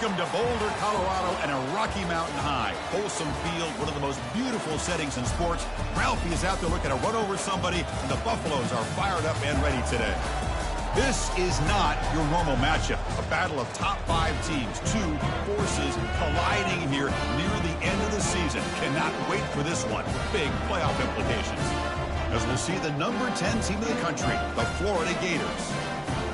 Welcome to Boulder, Colorado, and a Rocky Mountain High. Folsom Field, one of the most beautiful settings in sports. Ralphie is out there looking to run over somebody, and the Buffaloes are fired up and ready today. This is not your normal matchup. A battle of top 5 teams. 2 forces colliding here near the end of the season. Cannot wait for this one. Big playoff implications. As we'll see the number 10 team in the country, the Florida Gators,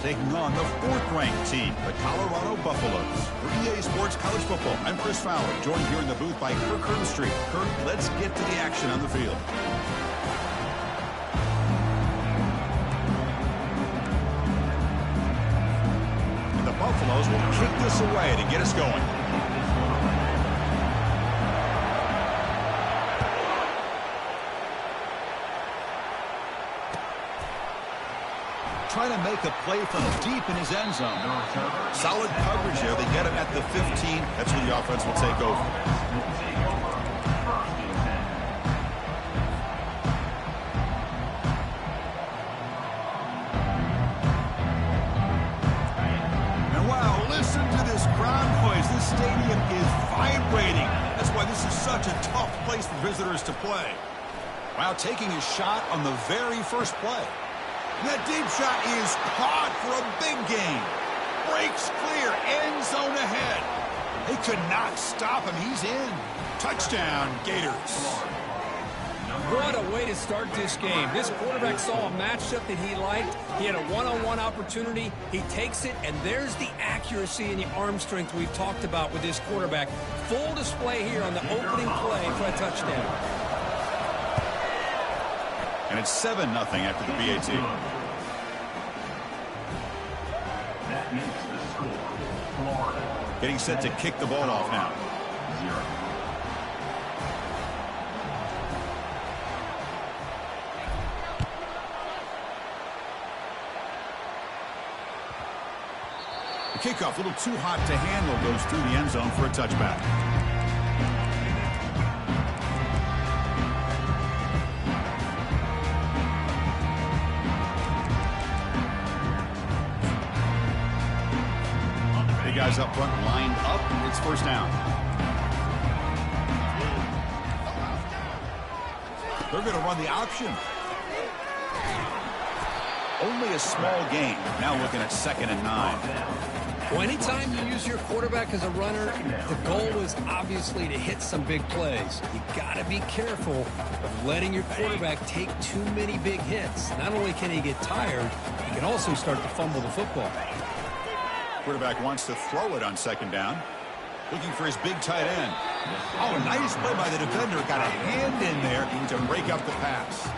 taking on the 4th-ranked team, the Colorado Buffaloes. For EA Sports College Football, I'm Chris Fowler, joined here in the booth by Kirk Herbstreit. Kirk, let's get to the action on the field. And the Buffaloes will kick this away to get us going. Trying to make a play from deep in his end zone. Solid coverage there. They get him at the 15. That's where the offense will take over. And wow, listen to this crowd noise. This stadium is vibrating. That's why this is such a tough place for visitors to play. Wow, taking a shot on the very first play. That deep shot is caught for a big gain. Breaks clear, end zone ahead. They could not stop him. He's in. Touchdown, Gators. What a way to start this game. This quarterback saw a matchup that he liked. He had a one-on-one opportunity. He takes it, and there's the accuracy and the arm strength we've talked about with this quarterback. Full display here on the opening play for a touchdown. And it's 7-0 after the BAT. That is the score. Florida. Getting set to kick the ball off now. 0. The kickoff, a little too hot to handle, goes through the end zone for a touchback. Guys up front lined up. It's first down. They're going to run the option. Only a small gain. Now looking at 2nd and 9. Well, anytime you use your quarterback as a runner, the goal is obviously to hit some big plays. You got to be careful of letting your quarterback take too many big hits. Not only can he get tired, he can also start to fumble the football. Quarterback wants to throw it on 2nd down. Looking for his big tight end. Oh, nice play by the defender. Got a hand in there to break up the pass.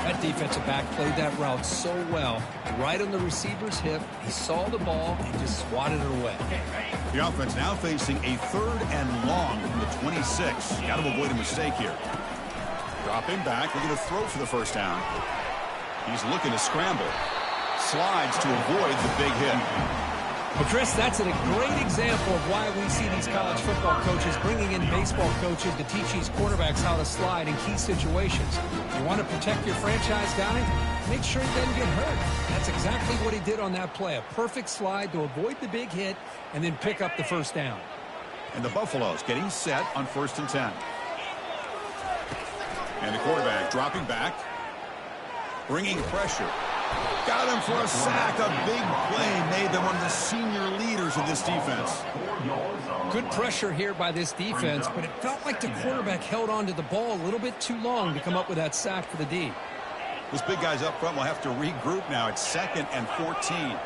That defensive back played that route so well. Right on the receiver's hip. He saw the ball and just swatted it away. The offense now facing a 3rd and long from the 26. Got to avoid a mistake here. Dropping back. Looking to throw for the first down. He's looking to scramble. Slides to avoid the big hit. Well, Chris, that's a great example of why we see these college football coaches bringing in baseball coaches to teach these quarterbacks how to slide in key situations. You want to protect your franchise guy? Make sure he doesn't get hurt. That's exactly what he did on that play. A perfect slide to avoid the big hit and then pick up the first down. And the Buffaloes getting set on 1st and 10. And the quarterback dropping back. Bringing pressure. Got him for a sack. A big play made them one of the senior leaders of this defense. Good pressure here by this defense, but it felt like the quarterback held on to the ball a little bit too long to come up with that sack for the D. Those big guys up front will have to regroup now. It's 2nd and 14.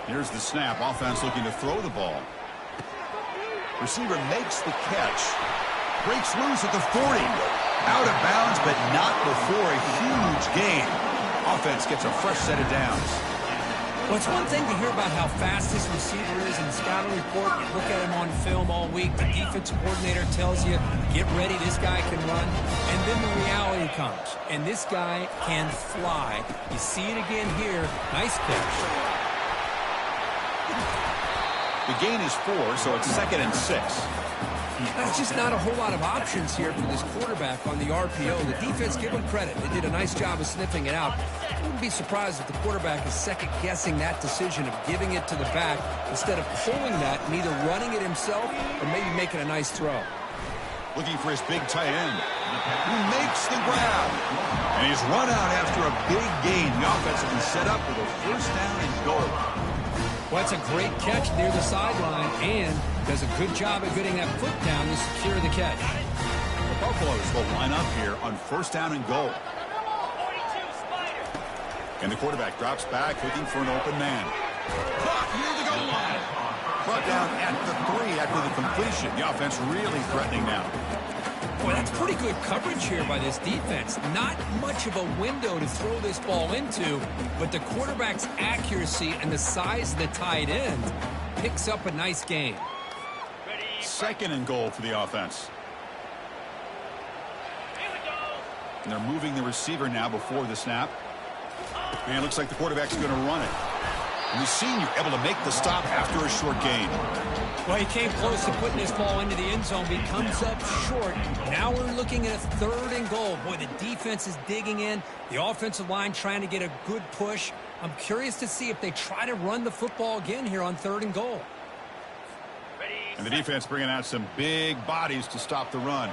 Here's the snap. Offense looking to throw the ball. Receiver makes the catch. Breaks loose at the 40. Out of bounds, but not before a huge gain. Offense gets a fresh set of downs. Well, it's one thing to hear about how fast this receiver is in the scouting report. You look at him on film all week. The defensive coordinator tells you, get ready, this guy can run. And then the reality comes. And this guy can fly. You see it again here. Nice catch. The gain is 4, so it's 2nd and 6. There's just not a whole lot of options here for this quarterback on the RPO. The defense, give them credit. They did a nice job of sniffing it out. I wouldn't be surprised if the quarterback is second-guessing that decision of giving it to the back instead of pulling that and either running it himself or maybe making a nice throw. Looking for his big tight end, who makes the grab. And he's run out after a big gain. The offense will be set up with a first down and goal. Well, that's a great catch near the sideline and does a good job of getting that foot down to secure the catch. The Buffaloes will line up here on first down and goal. And the quarterback drops back looking for an open man. Caught near the goal line. Brought down at the 3 after the completion. The offense really threatening now. Boy, that's pretty good coverage here by this defense. Not much of a window to throw this ball into, but the quarterback's accuracy and the size of the tight end picks up a nice gain. Second and goal for the offense. And they're moving the receiver now before the snap. And it looks like the quarterback's going to run it. And we've seen you able to make the stop after a short gain. Well, he came close to putting this ball into the end zone, but he comes up short. Now we're looking at a third and goal. Boy, the defense is digging in. The offensive line trying to get a good push. I'm curious to see if they try to run the football again here on third and goal. And the defense bringing out some big bodies to stop the run.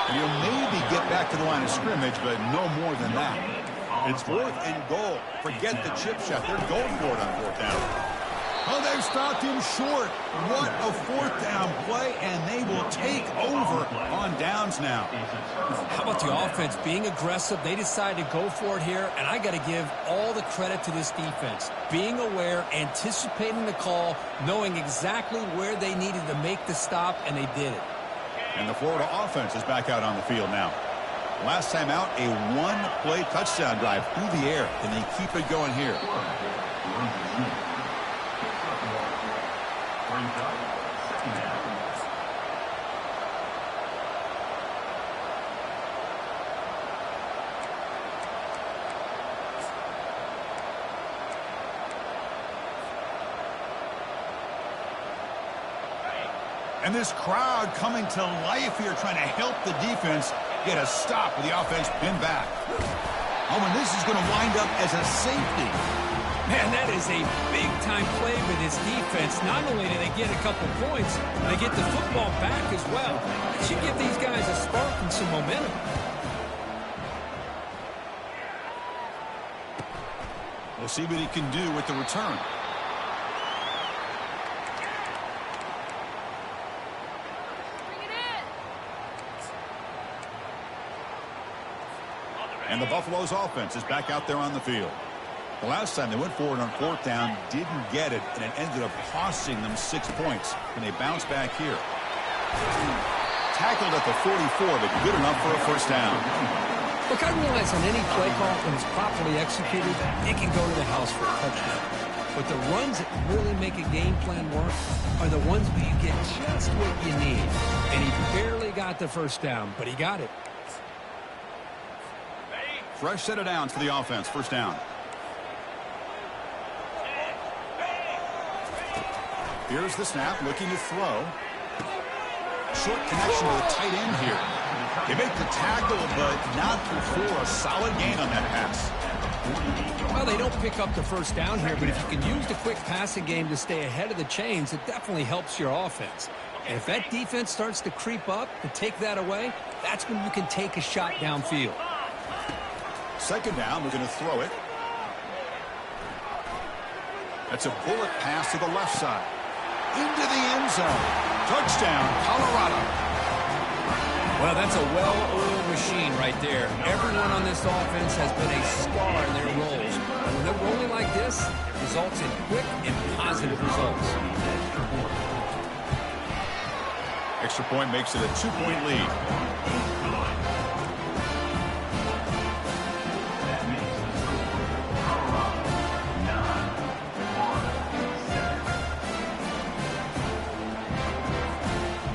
And he'll maybe get back to the line of scrimmage, but no more than that. It's fourth and goal. Forget the chip shot. They're going for it on fourth down. Oh, they've stopped him short. What a fourth down play, and they will take over on downs now. How about the offense being aggressive? They decided to go for it here, and I got to give all the credit to this defense. Being aware, anticipating the call, knowing exactly where they needed to make the stop, and they did it. And the Florida offense is back out on the field now. Last time out, a one-play touchdown drive through the air. Can they keep it going here? And this crowd coming to life here, trying to help the defense get a stop with the offense pinned back. Oh, and this is going to wind up as a safety. Man, that is a big-time play for this defense. Not only do they get a couple points, they get the football back as well. It should give these guys a spark and some momentum. We'll see what he can do with the return. And the Buffaloes offense is back out there on the field. The last time they went forward on fourth down, didn't get it, and it ended up costing them 6 points. And they bounce back here. Tackled at the 44, but good enough for a first down. Look, I realize on any play call, when it's properly executed, it can go to the house for a touchdown. But the runs that really make a game plan work are the ones where you get just what you need. And he barely got the first down, but he got it. Fresh set of downs for the offense. First down. Here's the snap, looking to throw. Short connection to the tight end here. They make the tackle, but not before a solid gain on that pass. Well, they don't pick up the first down here, but if you can use the quick passing game to stay ahead of the chains, it definitely helps your offense. And if that defense starts to creep up and take that away, that's when you can take a shot downfield. Second down, we're going to throw it. That's a bullet pass to the left side. Into the end zone. Touchdown, Colorado. Well, that's a well-oiled machine right there. Everyone on this offense has been a star in their roles. And when they're rolling like this, it results in quick and positive results. Extra point makes it a 2-point lead.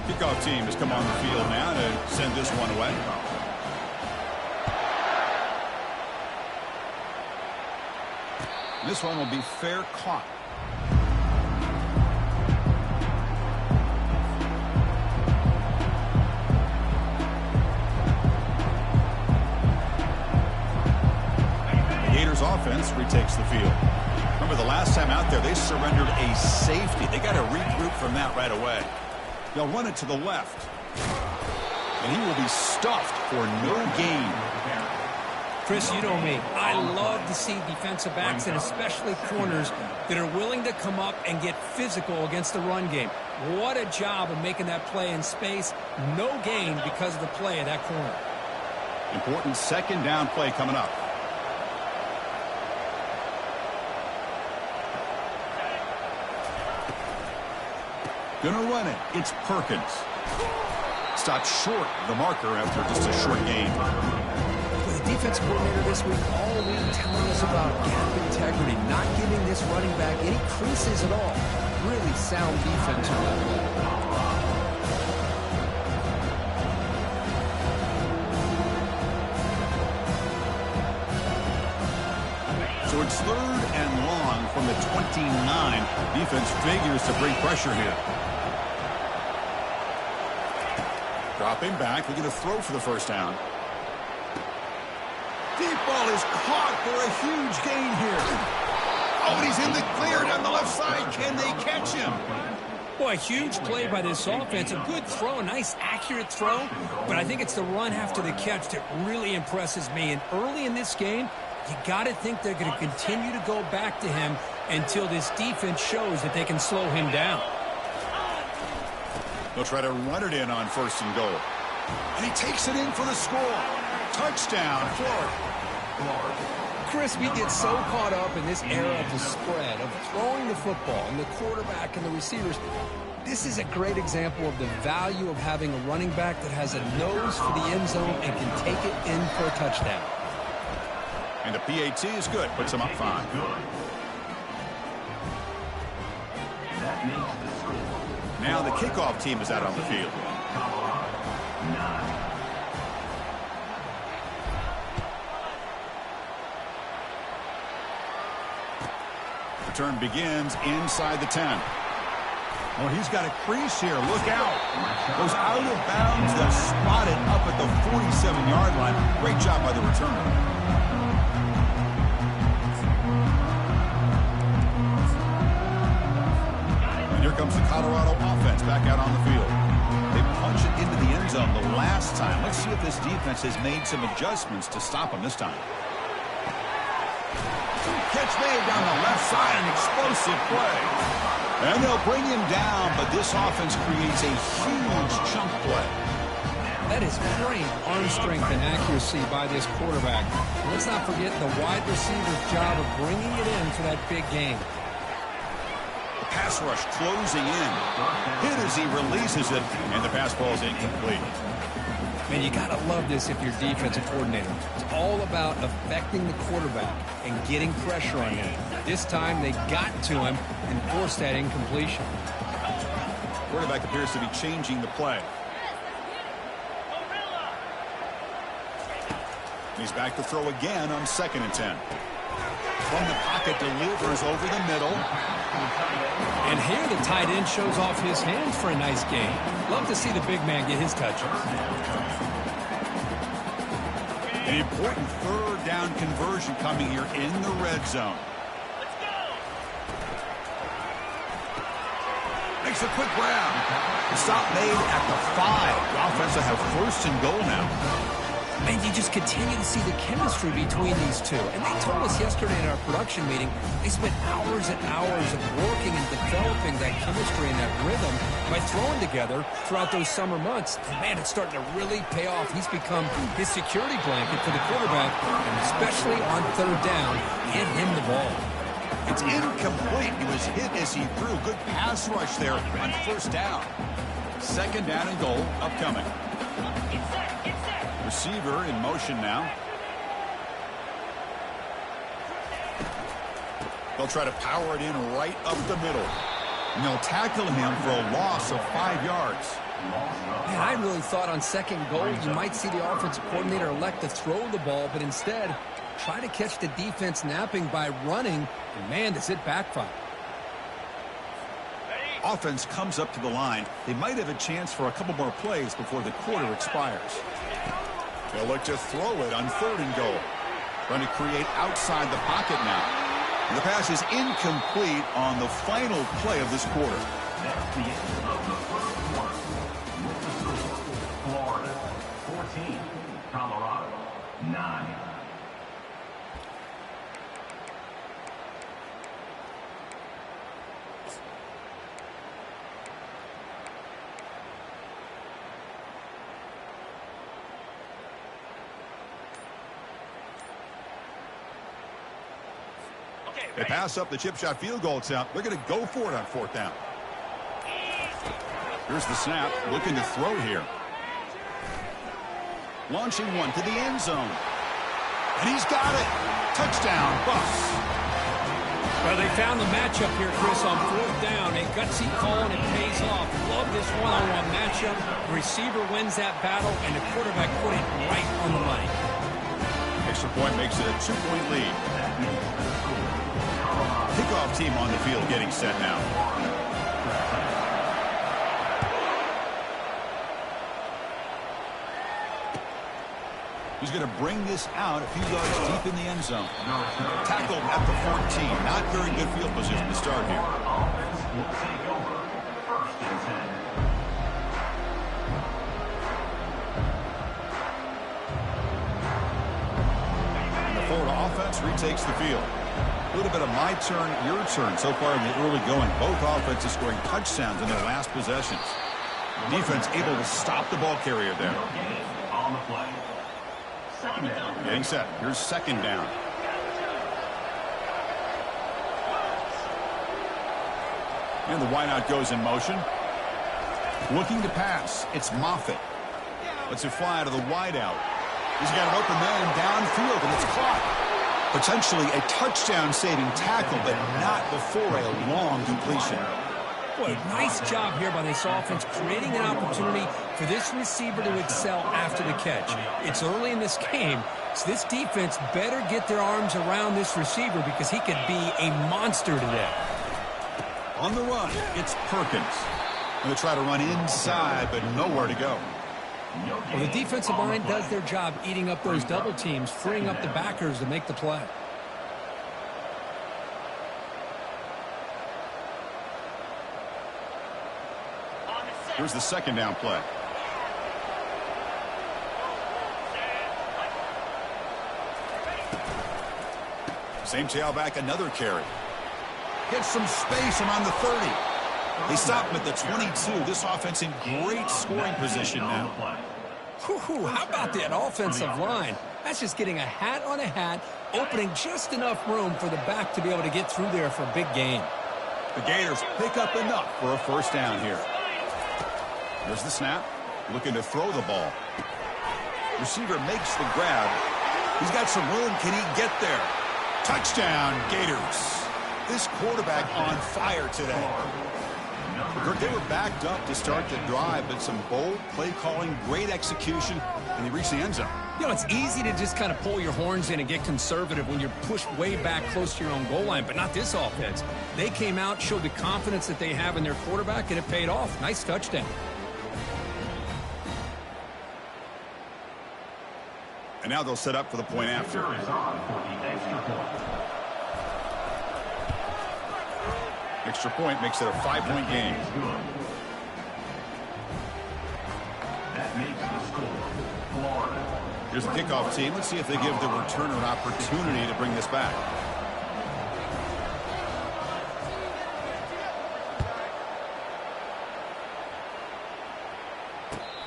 Kickoff team has come on the field now to send this one away. This one will be fair caught. Offense retakes the field. Remember the last time out there, they surrendered a safety. They got to regroup from that right away. They'll run it to the left. And he will be stuffed for no gain. Chris, you know me. I love to see defensive backs and especially corners that are willing to come up and get physical against the run game. What a job of making that play in space. No gain because of the play of that corner. Important second down play coming up. Gonna run it. It's Perkins. Stopped short of the marker after just a short gain. The defensive coordinator this week all week telling us about gap integrity, not giving this running back any creases at all. Really sound defense on that play. So it's 3rd and long from the 29. Defense figures to bring pressure here. Dropping back. They're going to throw for the first down. Deep ball is caught for a huge gain here. Oh, and he's in the clear down the left side. Can they catch him? Boy, huge play by this offense. A good throw, a nice accurate throw. But I think it's the run after the catch that really impresses me. And early in this game, you got to think they're going to continue to go back to him until this defense shows that they can slow him down. They'll try to run it in on 1st and goal. And he takes it in for the score. Touchdown, Florida. Chris, we get so caught up in this era of the spread, of throwing the football, and the quarterback and the receivers. This is a great example of the value of having a running back that has a nose for the end zone and can take it in for a touchdown. And the PAT is good. Puts him up 5. That makes the score. Now the kickoff team is out on the field. 9. Return begins inside the 10. Oh, he's got a crease here. Look out. Goes out of bounds. They'll spot it up at the 47-yard line. Great job by the returner. And here comes the Colorado offense back out on the field. They punch it into the end zone the last time. Let's see if this defense has made some adjustments to stop them this time. Catch made down the left side, an explosive play. And they'll bring him down, but this offense creates a huge chunk play. That is great arm strength and accuracy by this quarterback. Let's not forget the wide receiver's job of bringing it in for that big game. The pass rush closing in. Hit as he releases it, and the pass ball is incomplete. Man, you got to love this if you're defensive coordinator. It's all about affecting the quarterback and getting pressure on him. This time they got to him and forced that incompletion. Quarterback appears to be changing the play. He's back to throw again on 2nd and 10. From the pocket, delivers over the middle. And here the tight end shows off his hands for a nice gain. Love to see the big man get his touches. An important 3rd down conversion coming here in the red zone. Makes a quick grab. Stop made at the 5. The offense will have 1st and goal now. Man, you just continue to see the chemistry between these two. And they told us yesterday in our production meeting, they spent hours and hours of working and developing that chemistry and that rhythm by throwing together throughout those summer months. And man, it's starting to really pay off. He's become his security blanket for the quarterback, and especially on 3rd down, get him the ball. It's incomplete. He was hit as he threw. Good pass rush there on 1st down. 2nd down and goal upcoming. Receiver in motion now. They'll try to power it in right up the middle. And they'll tackle him for a loss of 5 yards. Man, I really thought on 2nd goal you might see the offensive coordinator elect to throw the ball, but instead try to catch the defense napping by running. And man, does it backfire. Offense comes up to the line. They might have a chance for a couple more plays before the quarter expires. They'll look to throw it on 3rd and goal. Trying to create outside the pocket now. And the pass is incomplete on the final play of this quarter. That's the end of the first quarter. With the score, Florida 14, Colorado 9. They pass up the chip shot field goal attempt. They're going to go for it on 4th down. Here's the snap. Looking to throw here. Launching one to the end zone. And he's got it. Touchdown, Buffs. Well, they found the matchup here, Chris, on 4th down. A gutsy call, and it pays off. Love this one-on-one matchup. The receiver wins that battle, and the quarterback put it right on the money. Extra point makes it a 2-point lead. Kickoff team on the field getting set now. He's going to bring this out a few yards deep in the end zone. Tackled at the 14. Not very good field position to start here. Offense will take over. 1st and 10. And the Florida offense retakes the field. A little bit of my turn, your turn so far in the early going. Both offenses scoring touchdowns in their last possessions. Defense able to stop the ball carrier there. On the play. 2nd down. Getting set. Here's 2nd down. And the wideout goes in motion. Looking to pass. It's Moffitt. Lets it fly to the wideout. He's got an open man downfield, and it's caught. Potentially a touchdown-saving tackle, but not before a long completion. Boy, nice job here by this offense, creating an opportunity for this receiver to excel after the catch. It's early in this game, so this defense better get their arms around this receiver because he could be a monster today. On the run, it's Perkins. Going to try to run inside, but nowhere to go. Well, the defensive line does their job eating up those double teams, freeing up the backers to make the play. Here's the 2nd down play. Same tailback, another carry. Gets some space around the 30. They stop him at the 22. This offense in great scoring position now. Whew, how about that offensive line? That's just getting a hat on a hat, opening just enough room for the back to be able to get through there for a big gain. The Gators pick up enough for a 1st down here. There's the snap. Looking to throw the ball. Receiver makes the grab. He's got some room. Can he get there? Touchdown, Gators. This quarterback on fire today. They were backed up to start the drive, but some bold play calling, great execution, and they reached the end zone. You know, it's easy to just kind of pull your horns in and get conservative when you're pushed way back close to your own goal line, but not this offense. They came out, showed the confidence that they have in their quarterback, and it paid off. Nice touchdown. And now they'll set up for the point after. Extra point makes it a 5-point game. That makes the score Florida. Here's the kickoff team. Let's see if they give the returner an opportunity to bring this back.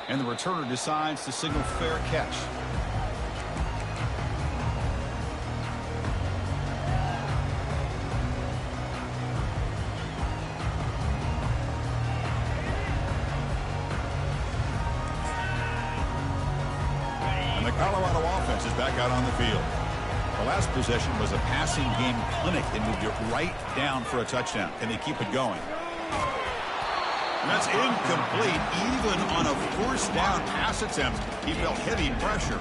And the returner decides to signal fair catch. And the Colorado offense is back out on the field. The last possession was a passing game clinic. They moved it right down for a touchdown. Can they keep it going? And that's incomplete. Even on a 1st down pass attempt, he felt heavy pressure.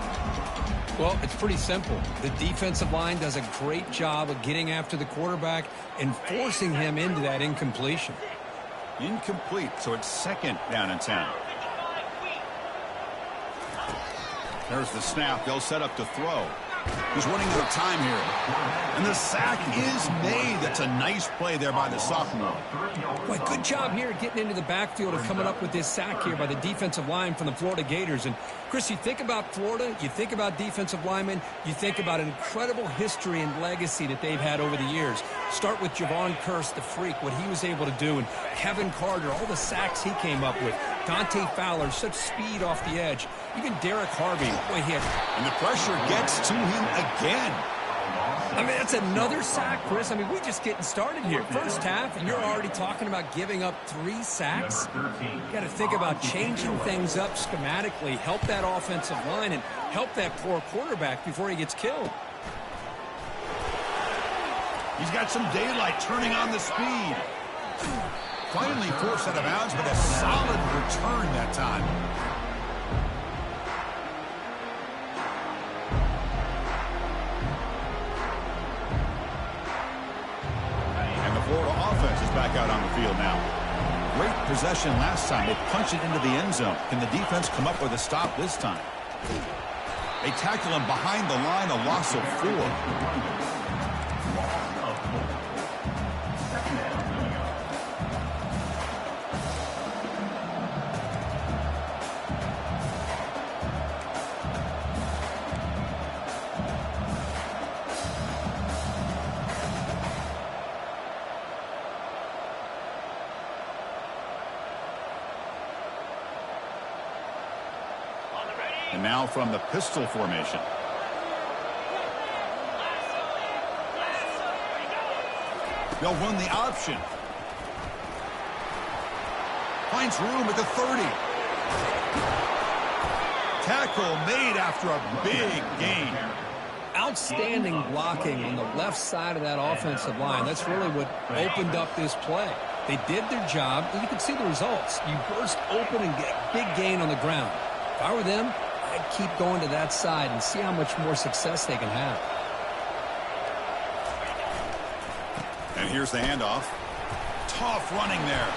Well, it's pretty simple. The defensive line does a great job of getting after the quarterback and forcing him into that incompletion. Incomplete, so it's 2nd down and 10. There's the snap. They'll set up to throw. He's running out of time here. And the sack is made. That's a nice play there by the sophomore. Boy, good job here getting into the backfield and coming up with this sack here by the defensive line from the Florida Gators. And, Chris, you think about Florida, you think about defensive linemen, you think about an incredible history and legacy that they've had over the years. Start with Javon Kearse, the freak, what he was able to do, and Kevin Carter, all the sacks he came up with. Dante Fowler, such speed off the edge. Even Derek Harvey, boy, he had... And the pressure gets to him again. I mean, that's another sack, Chris. I mean, we're just getting started here. First half, and you're already talking about giving up 3 sacks. You got to think about changing things up schematically, help that offensive line, and help that poor quarterback before he gets killed. He's got some daylight turning on the speed. Finally forced out of bounds, but a solid return that time. And the Florida offense is back out on the field now. Great possession last time. They punched it into the end zone. Can the defense come up with a stop this time? They tackle him behind the line, a loss of 4. And now from the pistol formation. They'll run the option. Finds room at the 30. Tackle made after a big gain. Outstanding blocking on the left side of that offensive line. That's really what opened up this play. They did their job, and you can see the results. You burst open and get a big gain on the ground. If I were them, I'd keep going to that side and see how much more success they can have. And here's the handoff. Tough running there.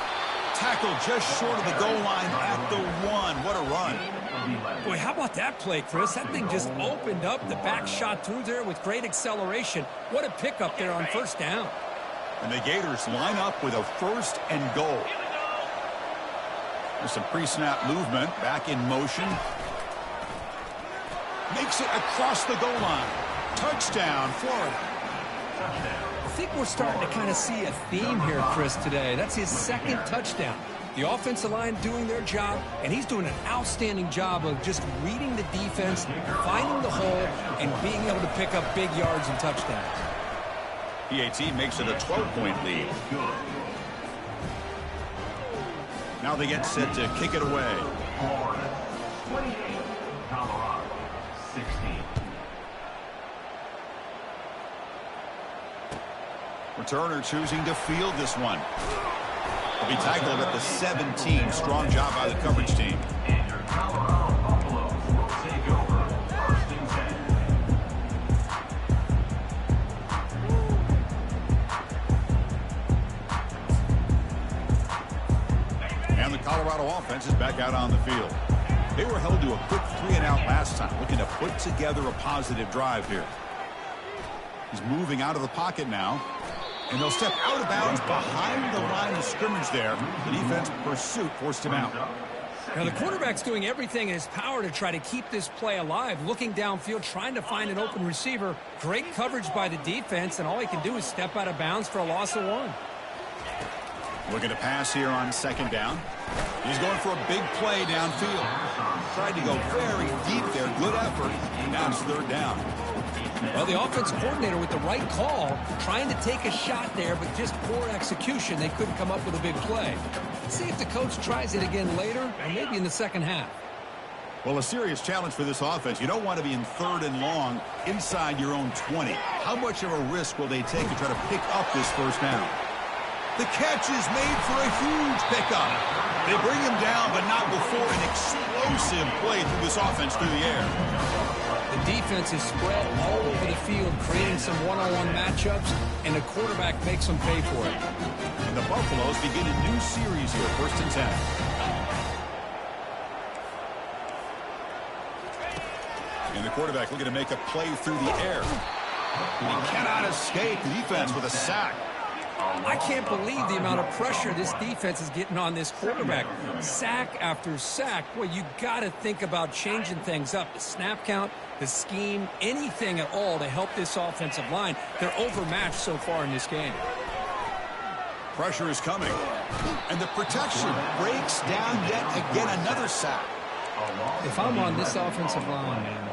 Tackle just short of the goal line at the 1. What a run. Boy, how about that play, Chris? That thing just opened up. The back shot through there with great acceleration. What a pickup there on first down. And the Gators line up with a 1st and goal. There's some pre-snap movement. Back in motion. Makes it across the goal line. Touchdown, Florida. I think we're starting to kind of see a theme here, Chris, today. That's his 2nd touchdown. The offensive line doing their job, and he's doing an outstanding job of just reading the defense, finding the hole, and being able to pick up big yards and touchdowns. PAT makes it a 12-point lead. Now they get set to kick it away. Florida 28, Colorado 16. Returner choosing to field this one. Will be tackled at the 17. Strong job by the coverage team. And your Colorado Buffaloes will take over 1st and 10. And the Colorado offense is back out on the field. They were held to a quick 3-and-out last time, looking to put together a positive drive here. He's moving out of the pocket now. And they'll step out of bounds behind the line of scrimmage there. The defense pursuit forced him out. Now, the quarterback's doing everything in his power to try to keep this play alive, looking downfield, trying to find an open receiver. Great coverage by the defense, and all he can do is step out of bounds for a loss of 1. Looking to pass here on 2nd down. He's going for a big play downfield. Tried to go very deep there. Good effort. Now it's 3rd down. Well, the offense coordinator with the right call, trying to take a shot there, but just poor execution. They couldn't come up with a big play. Let's see if the coach tries it again later, or maybe in the 2nd half. Well, a serious challenge for this offense. You don't want to be in 3rd and long inside your own 20. How much of a risk will they take to try to pick up this 1st down? The catch is made for a huge pickup. They bring him down, but not before an explosive play through this offense through the air. The defense is spread all over the field, creating some one-on-one matchups, and the quarterback makes them pay for it. And the Buffaloes begin a new series here, 1st and 10. And the quarterback looking to make a play through the air. He cannot escape the defense with a sack. I can't believe the amount of pressure this defense is getting on this quarterback. Sack after sack. Well, you got to think about changing things up. The snap count, the scheme, anything at all to help this offensive line. They're overmatched so far in this game. Pressure is coming. And the protection breaks down yet again, another sack. If I'm on this offensive line, man,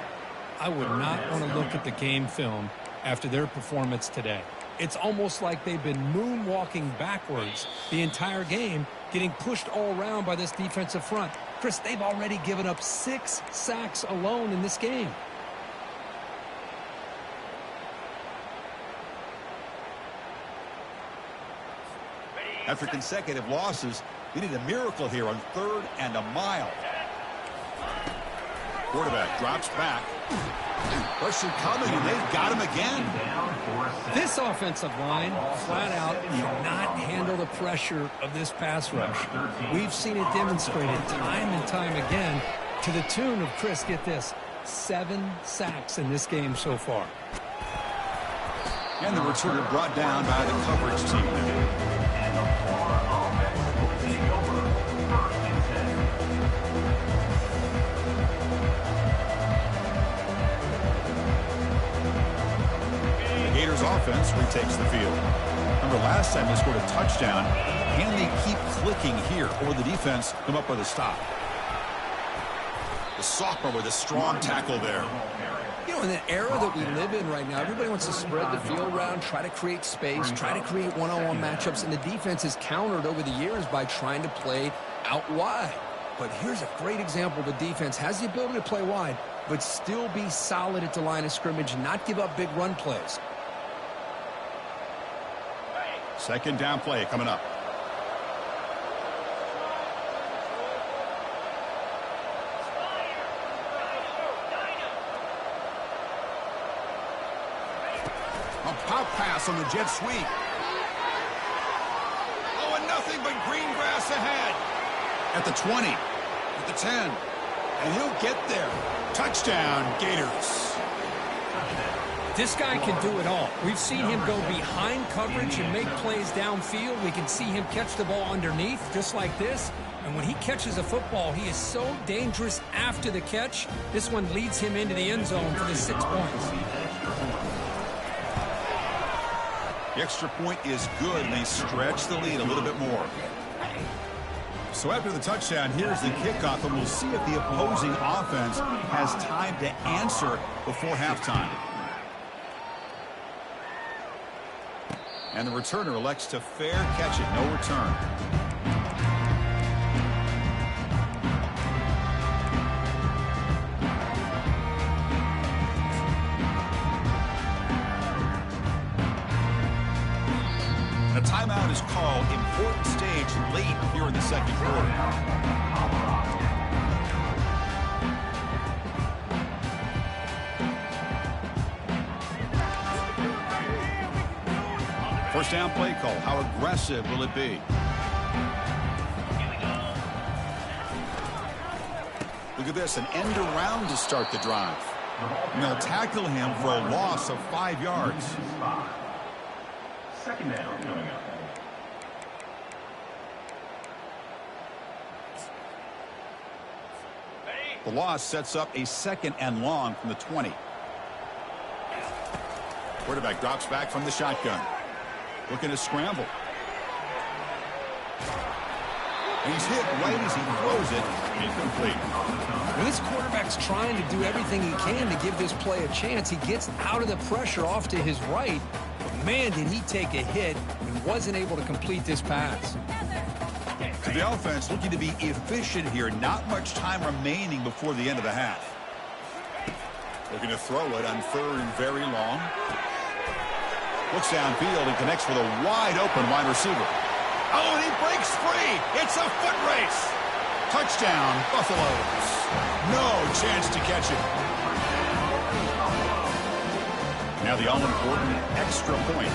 I would not want to look at the game film after their performance today. It's almost like they've been moonwalking backwards the entire game, getting pushed all around by this defensive front. Chris, they've already given up 6 sacks alone in this game. After consecutive losses, they need a miracle here on 3rd and a mile. Quarterback drops back. Pressure coming, and they've got him again. This offensive line, flat out, cannot handle the pressure of this pass rush. We've seen it demonstrated time and time again to the tune of, Chris, get this, 7 sacks in this game so far. And the returner brought down by the coverage team. Gators offense retakes the field. Remember last time they scored a touchdown. Can they keep clicking here, or the defense come up with a stop? The sophomore with a strong tackle there. You know, in the era that we live in right now, everybody wants to spread the field around, try to create space, try to create one-on-one matchups, and the defense is countered over the years by trying to play out wide. But here's a great example. The defense has the ability to play wide, but still be solid at the line of scrimmage and not give up big run plays. Second down play coming up. A pop pass on the jet sweep. Oh, and nothing but green grass ahead. At the 20, at the 10, and he'll get there. Touchdown, Gators. This guy can do it all. We've seen him go behind coverage and make plays downfield. We can see him catch the ball underneath, just like this. And when he catches a football, he is so dangerous after the catch. This one leads him into the end zone for the 6 points. The extra point is good, and they stretch the lead a little bit more. So after the touchdown, here's the kickoff, and we'll see if the opposing offense has time to answer before halftime. And the returner elects to fair catch it, no return. A timeout is called. Important stage late here in the second quarter. First down play call. How aggressive will it be? Look at this, an end around to start the drive. And they'll tackle him for a loss of 5 yards. Second down coming up. The loss sets up a 2nd and long from the 20. Quarterback drops back from the shotgun. Looking to scramble. And he's hit right as he throws it. Incomplete. When this quarterback's trying to do everything he can to give this play a chance, he gets out of the pressure off to his right. But man, did he take a hit and wasn't able to complete this pass. So the offense looking to be efficient here. Not much time remaining before the end of the half. Looking to throw it on 3rd and very long. Looks downfield and connects with a wide-open wide receiver. Oh, and he breaks free. It's a foot race. Touchdown, Buffaloes. No chance to catch it. Now the all-important extra point.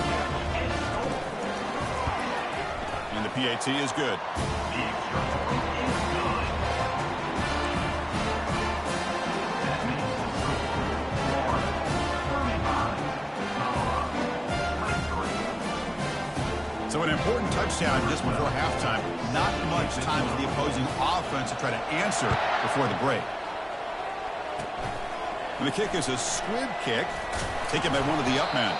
And the PAT is good. So an important touchdown just before halftime. Not much time for the opposing offense to try to answer before the break. And the kick is a squib kick, taken by one of the up men.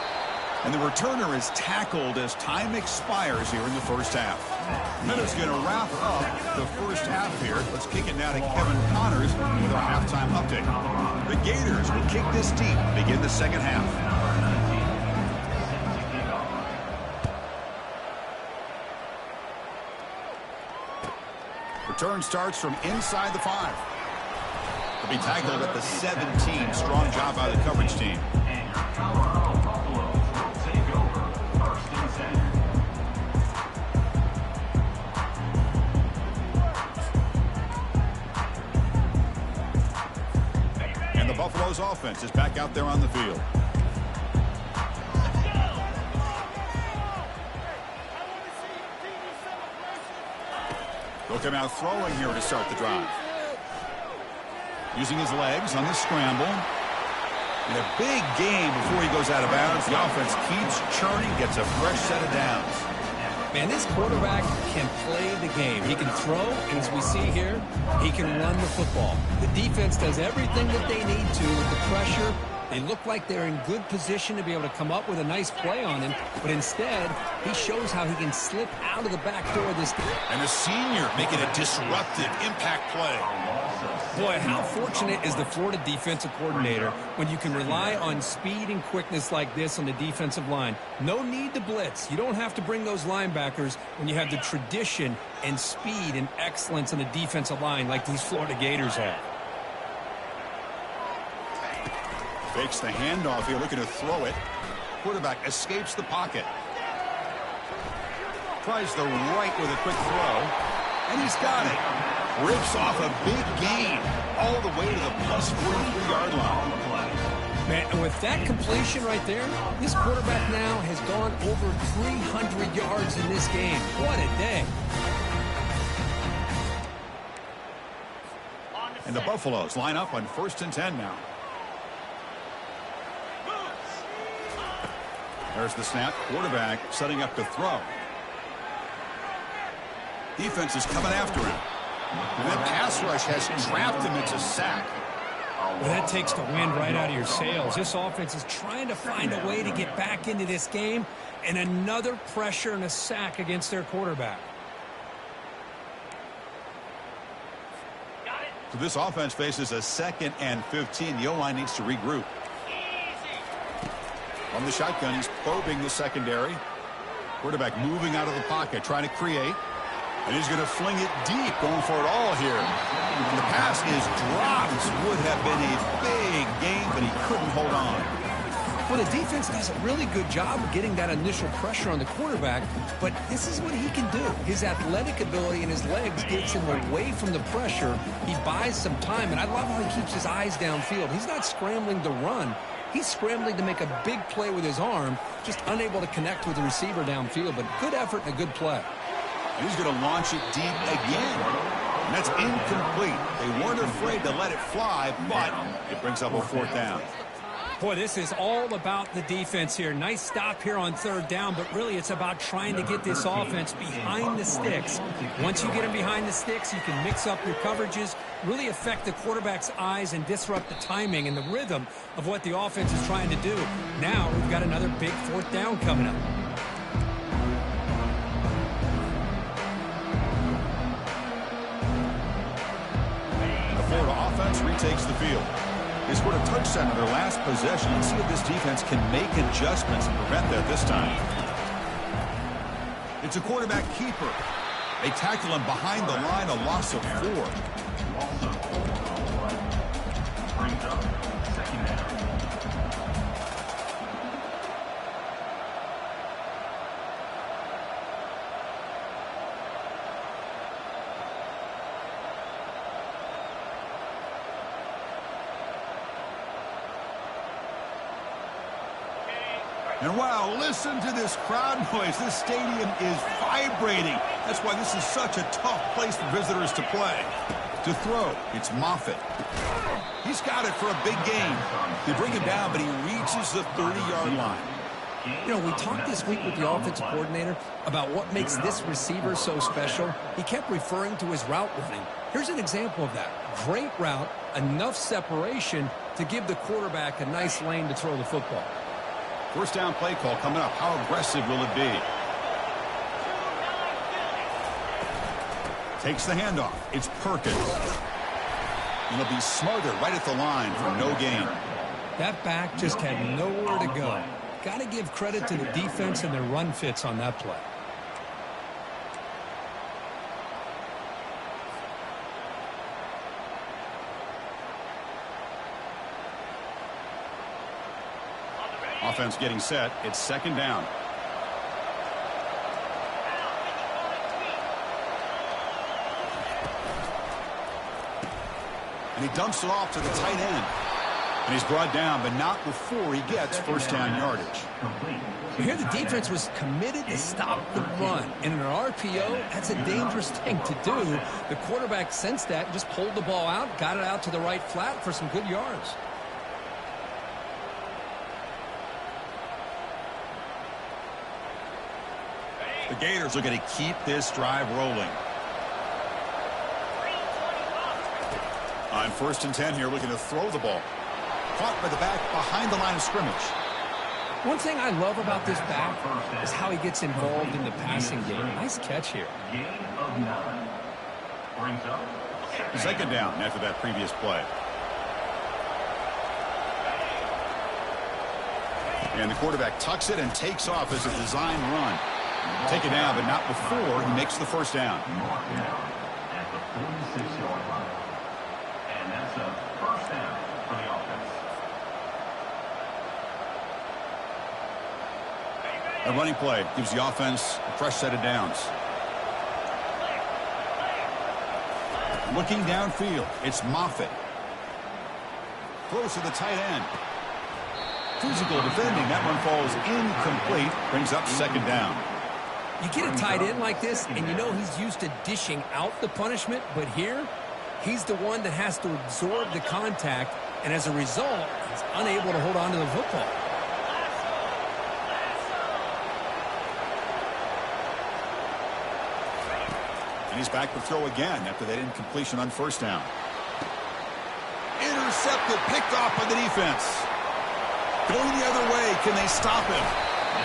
And the returner is tackled as time expires here in the first half. Minutes going to wrap up the first half here. Let's kick it now to Kevin Connors with our halftime update. The Gators will kick this deep to begin the second half. Return starts from inside the 5. They'll be tackled at the 17. Strong job by the coverage team. And the Buffalo's offense is back out there on the field. They'll come out throwing here to start the drive. Using his legs on the scramble. And a big gain before he goes out of bounds. The offense keeps churning, gets a fresh set of downs. Man, this quarterback can play the game. He can throw, and as we see here, he can run the football. The defense does everything that they need to with the pressure. They look like they're in good position to be able to come up with a nice play on him, but instead, he shows how he can slip out of the back door of this game. And a senior making a disruptive impact play. Boy, how fortunate is the Florida defensive coordinator when you can rely on speed and quickness like this on the defensive line. No need to blitz. You don't have to bring those linebackers when you have the tradition and speed and excellence on the defensive line like these Florida Gators have. Fakes the handoff here, looking to throw it. Quarterback escapes the pocket. Tries the right with a quick throw. And he's got it. Rips off a big gain all the way to the plus 43-yard line. Man, and with that completion right there, this quarterback now has gone over 300 yards in this game. What a day. And the Buffaloes line up on 1st and 10 now. There's the snap. Quarterback setting up to throw. Defense is coming after him. And that pass rush has trapped him. It's a sack. Well, that takes the wind right out of your sails. This offense is trying to find a way to get back into this game, and another pressure and a sack against their quarterback. So this offense faces a 2nd and 15. The O-line needs to regroup. From the shotgun, he's probing the secondary. Quarterback moving out of the pocket, trying to create. And he's going to fling it deep, going for it all here. And the pass is dropped. Would have been a big game, but he couldn't hold on. Well, the defense does a really good job of getting that initial pressure on the quarterback, but this is what he can do. His athletic ability and his legs gets him away from the pressure. He buys some time, and I love how he keeps his eyes downfield. He's not scrambling to run. He's scrambling to make a big play with his arm, just unable to connect with the receiver downfield, but good effort and a good play. He's going to launch it deep again. And that's incomplete. They weren't afraid to let it fly, but it brings up a 4th down. Boy, this is all about the defense here. Nice stop here on 3rd down, but really it's about trying to get this offense behind the sticks. Once you get them behind the sticks, you can mix up your coverages, really affect the quarterback's eyes and disrupt the timing and the rhythm of what the offense is trying to do. Now we've got another big 4th down coming up. Florida offense retakes the field. They scored a touchdown in their last possession. Let's see if this defense can make adjustments and prevent that this time. It's a quarterback keeper. They tackle him behind the line, a loss of 4. Brings up 2nd down. And wow, listen to this crowd noise. This stadium is vibrating. That's why this is such a tough place for visitors to play. To throw, it's Moffitt. He's got it for a big gain. They bring him down, but he reaches the 30-yard line. You know, we talked this week with the offensive coordinator about what makes this receiver so special. He kept referring to his route running. Here's an example of that. Great route, enough separation to give the quarterback a nice lane to throw the football. First down play call coming up. How aggressive will it be? Takes the handoff. It's Perkins. And he'll be smothered right at the line for no gain. That back just had nowhere to go. Got to give credit to the defense and their run fits on that play. Offense getting set. It's second down. And he dumps it off to the tight end. And he's brought down, but not before he gets first down yardage. Here the defense was committed to stop the run. And in an RPO, that's a dangerous thing to do. The quarterback sensed that and just pulled the ball out, got it out to the right flat for some good yards. The Gators are going to keep this drive rolling. On first and 10 here, looking to throw the ball. Caught by the back behind the line of scrimmage. One thing I love about this back is how he gets involved in the passing game. Nice catch here. Gain of 9. Brings up Second down after that previous play. And the quarterback tucks it and takes off as a design run. Take it down, but not before he makes the first down. marked down at the 46-yard line. And that's a first down for the offense. A running play gives the offense a fresh set of downs. Looking downfield, it's Moffitt. Throws to the tight end. Physical defending. That one falls incomplete. Brings up second down. You get a tight end like this, and you know he's used to dishing out the punishment, but here, he's the one that has to absorb the contact, and as a result, he's unable to hold on to the football. And he's back to throw again after that incompletion on first down. Intercepted, picked off by the defense. Going the other way, can they stop him?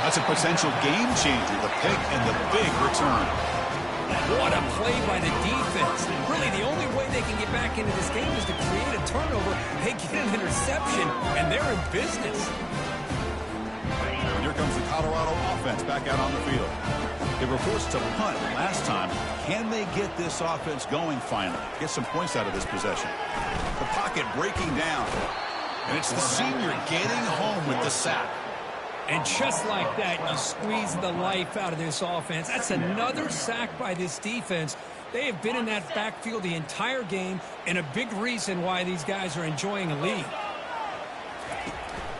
That's a potential game changer, the pick and the big return. What a play by the defense. Really, the only way they can get back into this game is to create a turnover. They get an interception, and they're in business. And here comes the Colorado offense back out on the field. They were forced to punt last time. Can they get this offense going finally? Get some points out of this possession. The pocket breaking down. And it's the senior getting home with the sack. And just like that, you squeeze the life out of this offense. That's another sack by this defense. They have been in that backfield the entire game, and a big reason why these guys are enjoying a lead.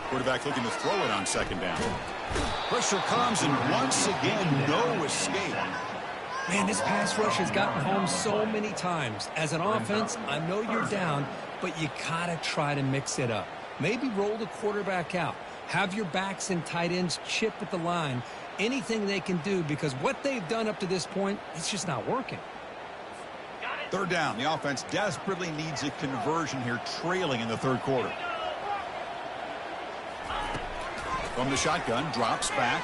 Quarterback looking to throw it on second down. Pressure comes, and once again, no escape. Man, this pass rush has gotten home so many times. As an offense, I know you're down, but you gotta try to mix it up. Maybe roll the quarterback out. Have your backs and tight ends chip at the line. Anything they can do, because what they've done up to this point, it's just not working. Third down. The offense desperately needs a conversion here, trailing in the third quarter. From the shotgun, drops back.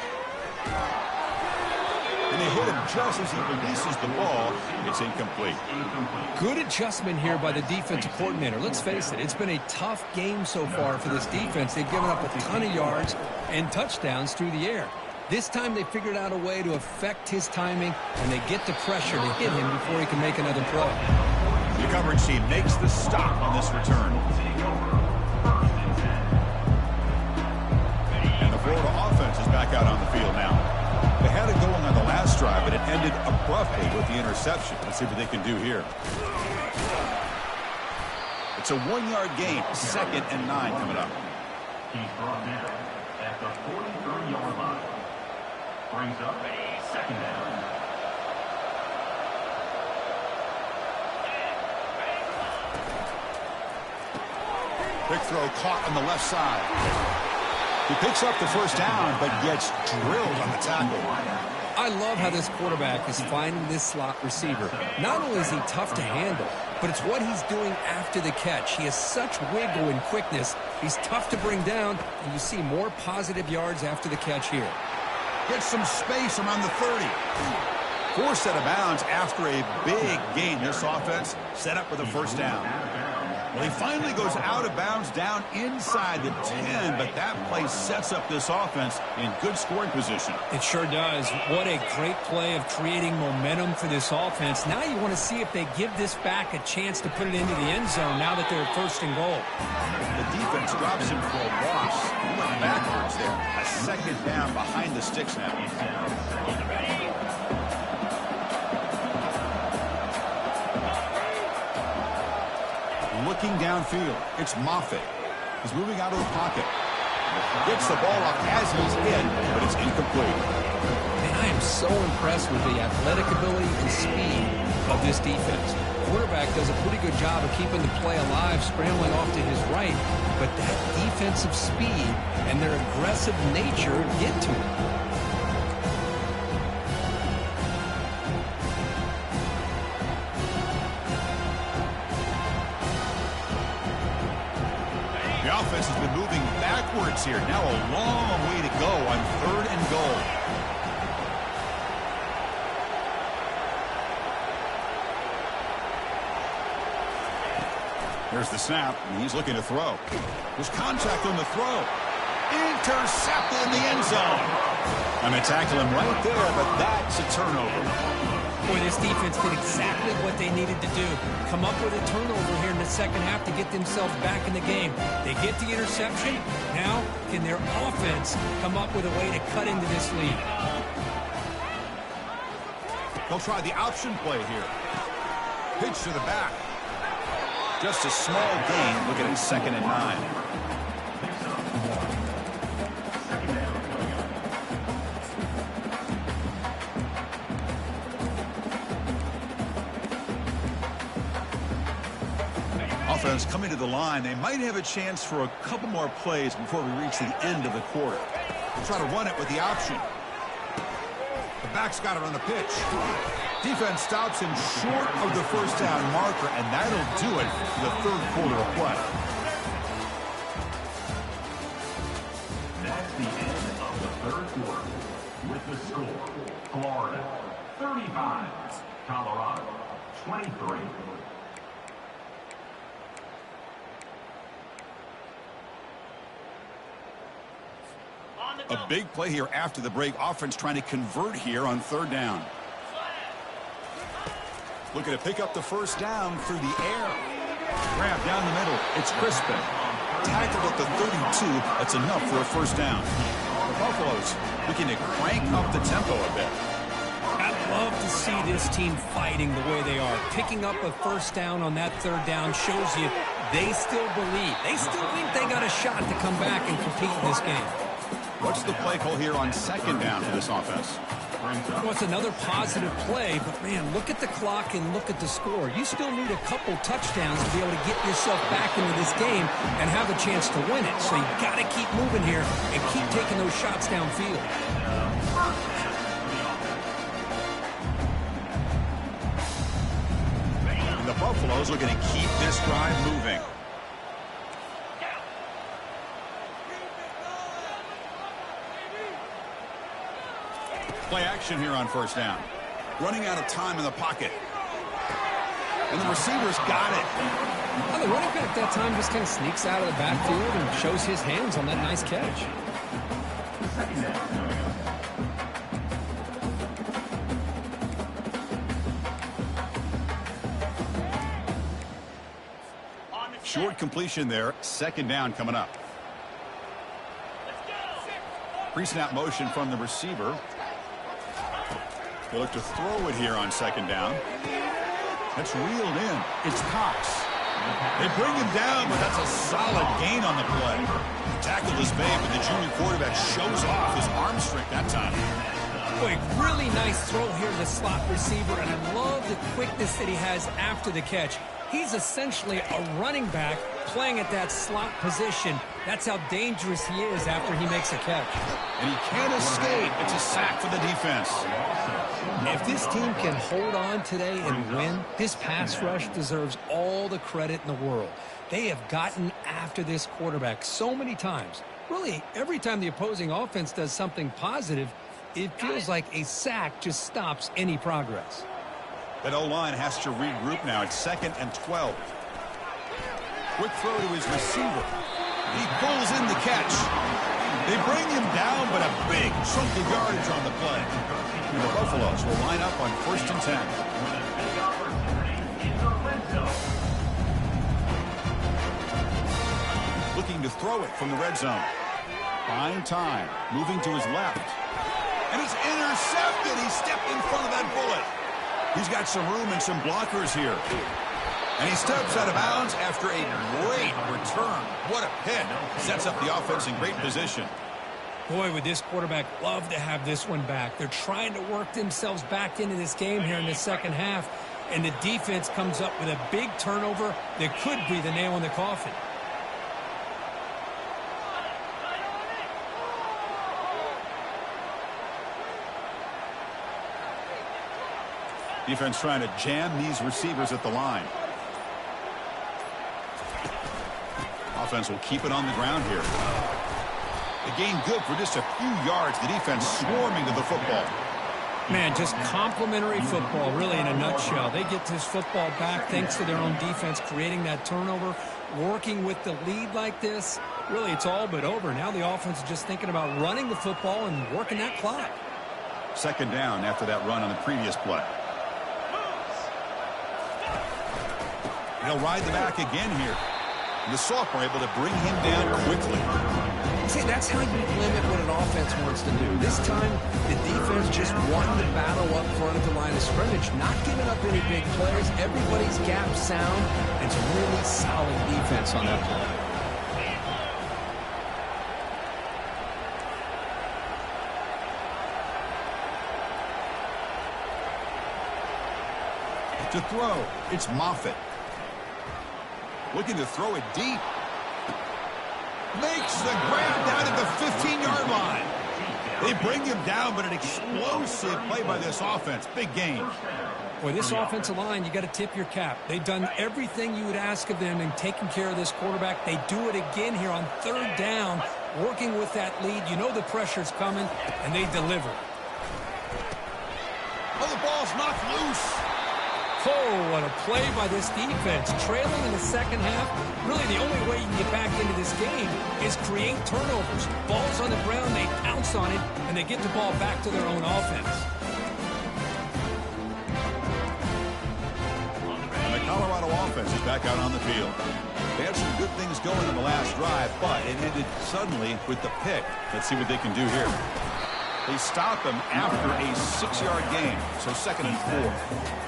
And they hit him just as he releases the ball. It's incomplete. Good adjustment here by the defensive coordinator. Let's face it, it's been a tough game so far for this defense. They've given up a ton of yards and touchdowns through the air. This time they figured out a way to affect his timing, and they get the pressure to hit him before he can make another play. The coverage team makes the stop on this return. And the Florida offense is back out on the field now. They had it going on the last drive, but it ended abruptly with the interception. Let's see what they can do here. It's a 1-yard gain, 2nd and 9 coming up. He's brought down at the 43-yard line. Brings up a second down. Quick throw caught on the left side. He picks up the first down, but gets drilled on the tackle. I love how this quarterback is finding this slot receiver. Not only is he tough to handle, but it's what he's doing after the catch. He has such wiggle and quickness. He's tough to bring down, and you see more positive yards after the catch here. Gets some space around the 30. Forced out of bounds after a big gain. This offense set up with a first down. Well, he finally goes out of bounds down inside the 10, but that play sets up this offense in good scoring position. It sure does. What a great play of creating momentum for this offense. Now you want to see if they give this back a chance to put it into the end zone now that they're first and goal. The defense drops him for a loss. He went backwards there. A second down behind the sticks now. Looking downfield, it's Moffitt. He's moving out of the pocket. Gets the ball up as he's in, but it's incomplete. And I am so impressed with the athletic ability and speed of this defense. Quarterback does a pretty good job of keeping the play alive, scrambling off to his right, but that defensive speed and their aggressive nature get to him. The offense has been moving backwards here. Now a long way to go on 3rd and goal. There's the snap, and he's looking to throw. There's contact on the throw. Intercepted in the end zone. I'm going to tackle him right there, but that's a turnover. Boy, this defense did exactly what they needed to do. Come up with a turnover here in the second half to get themselves back in the game. They get the interception. Now, can their offense come up with a way to cut into this lead? They'll try the option play here. Pitch to the back. Just a small gain. Look at it, 2nd and 9. Offense coming to the line. They might have a chance for a couple more plays before we reach the end of the quarter. We'll try to run it with the option. The back's got it on the pitch. Defense stops him short of the first down marker, and that'll do it for the 3rd quarter of play. That's the end of the 3rd quarter. With the score, Florida 35, Colorado 23. A big play here after the break. Offense trying to convert here on 3rd down. Looking to pick up the first down through the air. Grab down the middle. It's Crispin. Tackled at the 32. That's enough for a first down. The Buffaloes looking to crank up the tempo a bit. I love to see this team fighting the way they are. Picking up a first down on that 3rd down shows you they still believe. They still think they got a shot to come back and compete in this game. What's the play call here on 2nd down for this offense? Well, it's another positive play, but, man, look at the clock and look at the score. You still need a couple touchdowns to be able to get yourself back into this game and have a chance to win it. So you've got to keep moving here and keep taking those shots downfield. And the Buffaloes looking to keep this drive moving. Play action here on 1st down. Running out of time in the pocket. And the receiver's got it. Well, the running back that time just kind of sneaks out of the backfield and shows his hands on that nice catch. Short completion there. 2nd down coming up. Pre-snap motion from the receiver. They look to throw it here on 2nd down. That's reeled in. It's Cox. They bring him down, but that's a solid gain on the play. The tackle is made, but the junior quarterback shows off his arm strength that time. Boy, really nice throw here to the slot receiver, and I love the quickness that he has after the catch. He's essentially a running back playing at that slot position. That's how dangerous he is after he makes a catch. And he can't escape. It's a sack for the defense. If this team can hold on today and win, this pass rush deserves all the credit in the world. They have gotten after this quarterback so many times. Really, every time the opposing offense does something positive, it feels like a sack just stops any progress. That O-line has to regroup now. It's 2nd and 12. Quick throw to his receiver. He pulls in the catch. They bring him down, but a big chunk of yardage on the play. And the Buffaloes will line up on 1st and 10. Looking to throw it from the red zone. Fine time. Moving to his left. And it's intercepted. He stepped in front of that bullet. He's got some room and some blockers here. And he steps out of bounds after a great return. What a pick. Sets up the offense in great position. Boy, would this quarterback love to have this one back. They're trying to work themselves back into this game here in the second half. And the defense comes up with a big turnover that could be the nail in the coffin. Defense trying to jam these receivers at the line. Offense will keep it on the ground here. The gain good for just a few yards. The defense swarming to the football. Man, just complimentary football, really, in a nutshell. They get this football back thanks to their own defense, creating that turnover, working with the lead like this. Really, it's all but over. Now the offense is just thinking about running the football and working that clock. 2nd down after that run on the previous play. He'll ride the back again here. And the sophomore able to bring him down quickly. See, that's how you limit what an offense wants to do. This time, the defense just won the battle up front at the line of scrimmage, not giving up any big plays. Everybody's gap sound, and it's really solid defense on that play. To throw, it's Moffitt. Looking to throw it deep. Makes the grab down at the 15-yard line. They bring him down, but an explosive play by this offense. Big gain. Boy, this offensive line, you got to tip your cap. They've done everything you would ask of them in taking care of this quarterback. They do it again here on 3rd down, working with that lead. You know the pressure's coming, and they deliver. Oh, the ball's knocked loose. Oh, what a play by this defense. Trailing in the second half, really the only way you can get back into this game is create turnovers. Ball's on the ground, they pounce on it, and they get the ball back to their own offense. And the Colorado offense is back out on the field. They had some good things going in the last drive, but it ended suddenly with the pick. Let's see what they can do here. They stop them after a 6-yard gain, so 2nd and 4.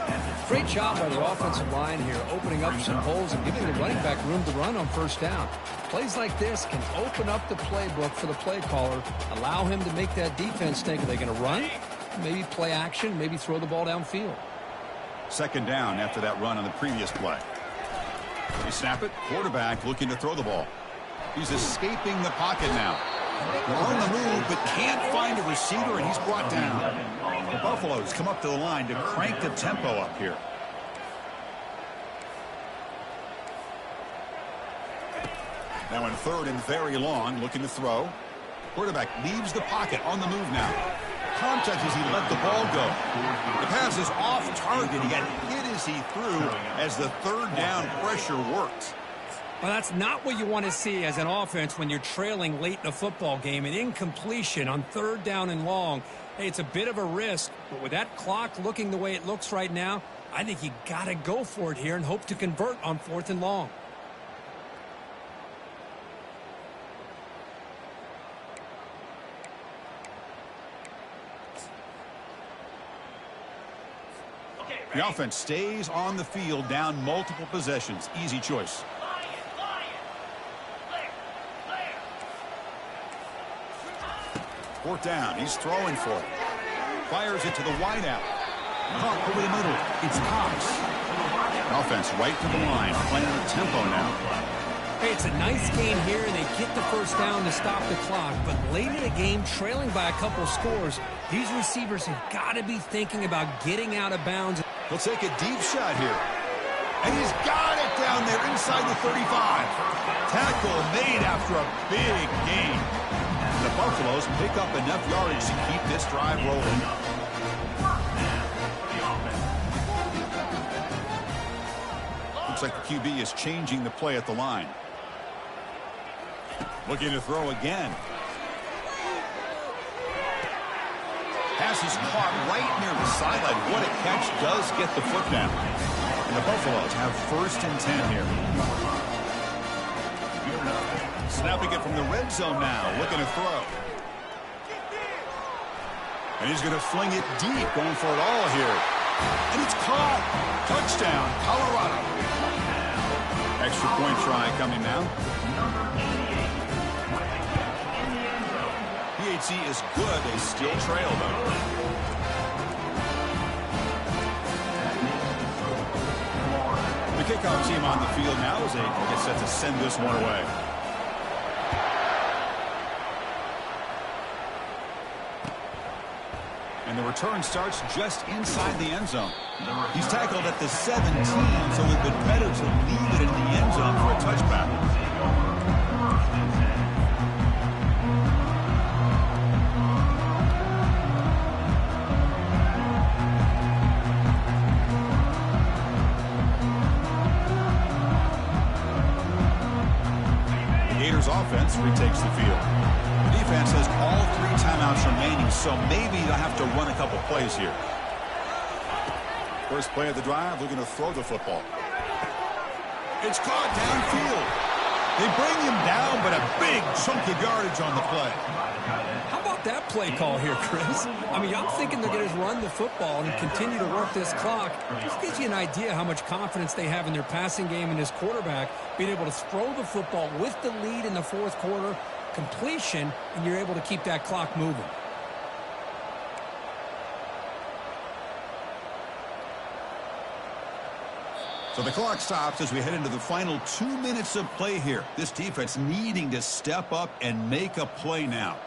Great job by the offensive line here, opening up some holes and giving the running back room to run on 1st down. Plays like this can open up the playbook for the play caller, allow him to make that defense think, are they going to run? Maybe play action, maybe throw the ball downfield. 2nd down after that run on the previous play. They snap it. Quarterback looking to throw the ball. He's escaping the pocket now. On the move, but can't find a receiver, and he's brought down. The Buffaloes come up to the line to crank the tempo up here. Now in 3rd and very long, looking to throw. Quarterback leaves the pocket, on the move now. Contact as he let the ball go. The pass is off target. He got hit as he threw as the 3rd down pressure worked. Well, that's not what you want to see as an offense when you're trailing late in a football game. An incompletion on 3rd down and long. Hey, it's a bit of a risk, but with that clock looking the way it looks right now, I think you got to go for it here and hope to convert on 4th and long. The offense stays on the field, down multiple possessions. Easy choice. 4th down. He's throwing for it. Fires it to the wideout. Caught over the middle. It's Cox. Offense right to the line, playing the tempo now. Hey, it's a nice game here, and they get the first down to stop the clock. But late in the game, trailing by a couple scores, these receivers have got to be thinking about getting out of bounds. He'll take a deep shot here. And he's got it down there inside the 35. Tackle made after a big gain. The Buffaloes pick up enough yardage to keep this drive rolling. Looks like the QB is changing the play at the line. Looking to throw again. Pass is caught right near the sideline. What a catch, does get the foot down. And the Buffaloes have 1st and 10 here. Snapping it from the red zone now, looking to throw. And he's going to fling it deep, going for it all here. And it's caught. Touchdown, Colorado. Extra point try coming now. PHC is good. They still trail, though. The kickoff team on the field now as they get set to send this one away. And the return starts just inside the end zone. He's tackled at the 17, so it would have been better to leave it in the end zone for a touchback. Offense retakes the field. The defense has all 3 timeouts remaining, so maybe they'll have to run a couple plays here. First play of the drive, looking to throw the football. It's caught downfield. They bring him down, but a big chunk of yardage on the play. How about that play call here, Chris? I mean, I'm thinking they're going to run the football and continue to work this clock. This gives you an idea how much confidence they have in their passing game and his quarterback being able to throw the football with the lead in the 4th quarter, completion, and you're able to keep that clock moving. So the clock stops as we head into the final 2 minutes of play here. This defense needing to step up and make a play now.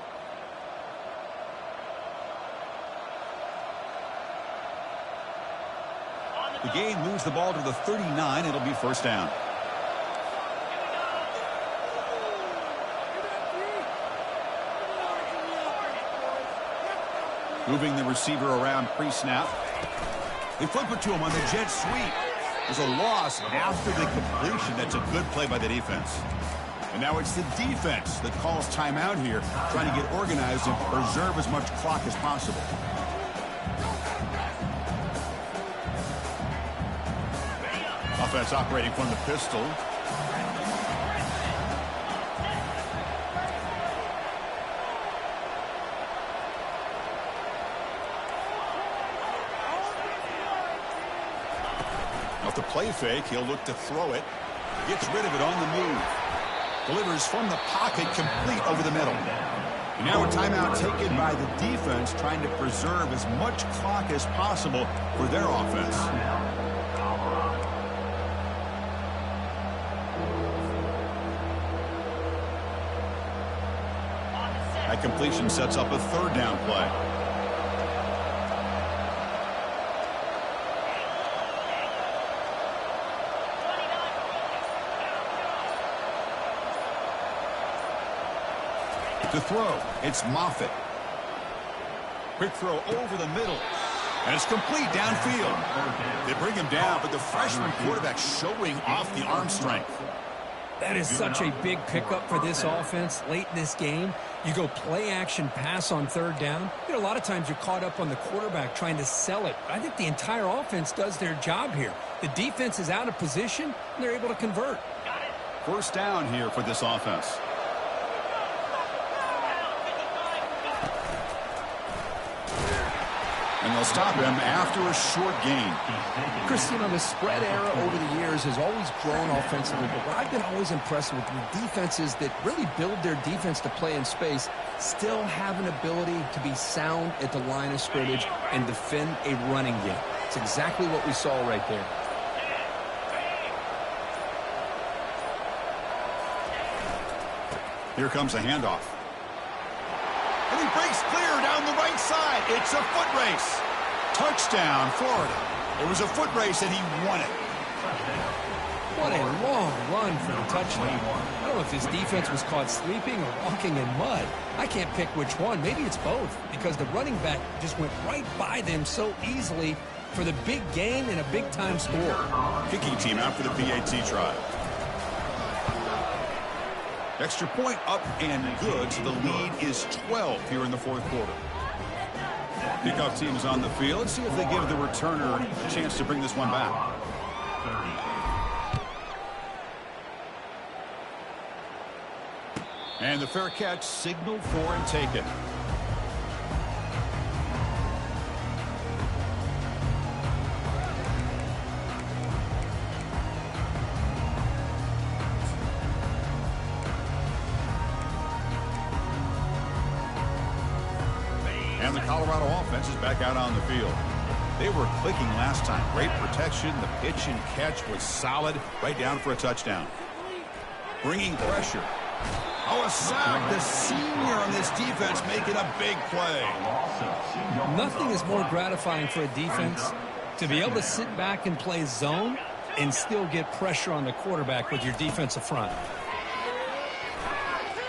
The game moves the ball to the 39. It'll be first down. Moving the receiver around pre-snap. They flip it to him on the jet sweep. There's a loss after the completion. That's a good play by the defense. And now it's the defense that calls timeout here, trying to get organized and preserve as much clock as possible. Offense operating from the pistol. Off the play fake, he'll look to throw it. Gets rid of it on the move. Delivers from the pocket, complete over the middle. And now a timeout taken by the defense, trying to preserve as much clock as possible for their offense. That completion sets up a 3rd down play. To throw, it's Moffitt. Quick throw over the middle. And it's complete downfield. They bring him down, but the freshman quarterback showing off the arm strength. That is such a big pickup for this offense late in this game. You go play action pass on 3rd down. You know, a lot of times you're caught up on the quarterback trying to sell it. I think the entire offense does their job here. The defense is out of position, and they're able to convert. First down here for this offense. And they'll stop him after a short gain. Chris, you know, the spread era over the years has always grown offensively, but what I've been always impressed with defenses that really build their defense to play in space still have an ability to be sound at the line of scrimmage and defend a running game. It's exactly what we saw right there. Here comes a handoff. And he breaks clear down the right side. It's a foot race. Touchdown, Florida. It was a foot race, and he won it. What a long run for the touchdown. I don't know if his defense was caught sleeping or walking in mud. I can't pick which one. Maybe it's both, because the running back just went right by them so easily for the big gain and a big-time score. Kicking team out for the PAT try. Extra point up and good, so the lead is 12 here in the fourth quarter. Kickoff team is on the field. Let's see if they give the returner a chance to bring this one back. And the fair catch signaled for and taken. And the Colorado offense is back out on the field. They were clicking last time. Great protection. The pitch and catch was solid. Right down for a touchdown. Bringing pressure. Oh, a sack. The senior on this defense making a big play. Nothing is more gratifying for a defense to be able to sit back and play zone and still get pressure on the quarterback with your defensive front.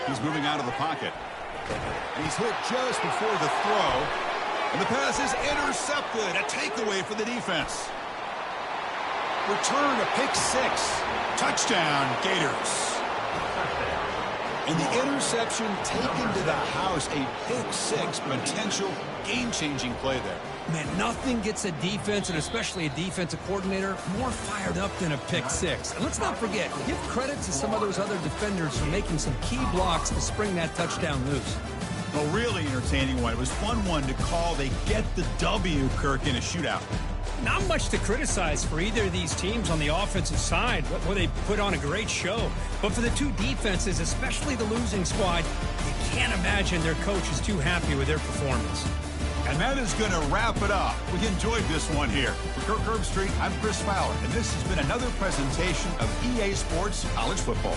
He's moving out of the pocket. And he's hit just before the throw. And the pass is intercepted. A takeaway for the defense. Return, a pick six. Touchdown, Gators. And the interception taken to the house. A pick six, potential game-changing play there. Man, nothing gets a defense, and especially a defensive coordinator, more fired up than a pick six. And let's not forget, give credit to some of those other defenders for making some key blocks to spring that touchdown loose. A really entertaining one. It was fun one to call. They get the W, Kirk, in a shootout. Not much to criticize for either of these teams on the offensive side, where they put on a great show. But for the two defenses, especially the losing squad, you can't imagine their coach is too happy with their performance. And that is going to wrap it up. We enjoyed this one here. For Kirk Herbstreit, I'm Chris Fowler, and this has been another presentation of EA Sports College Football.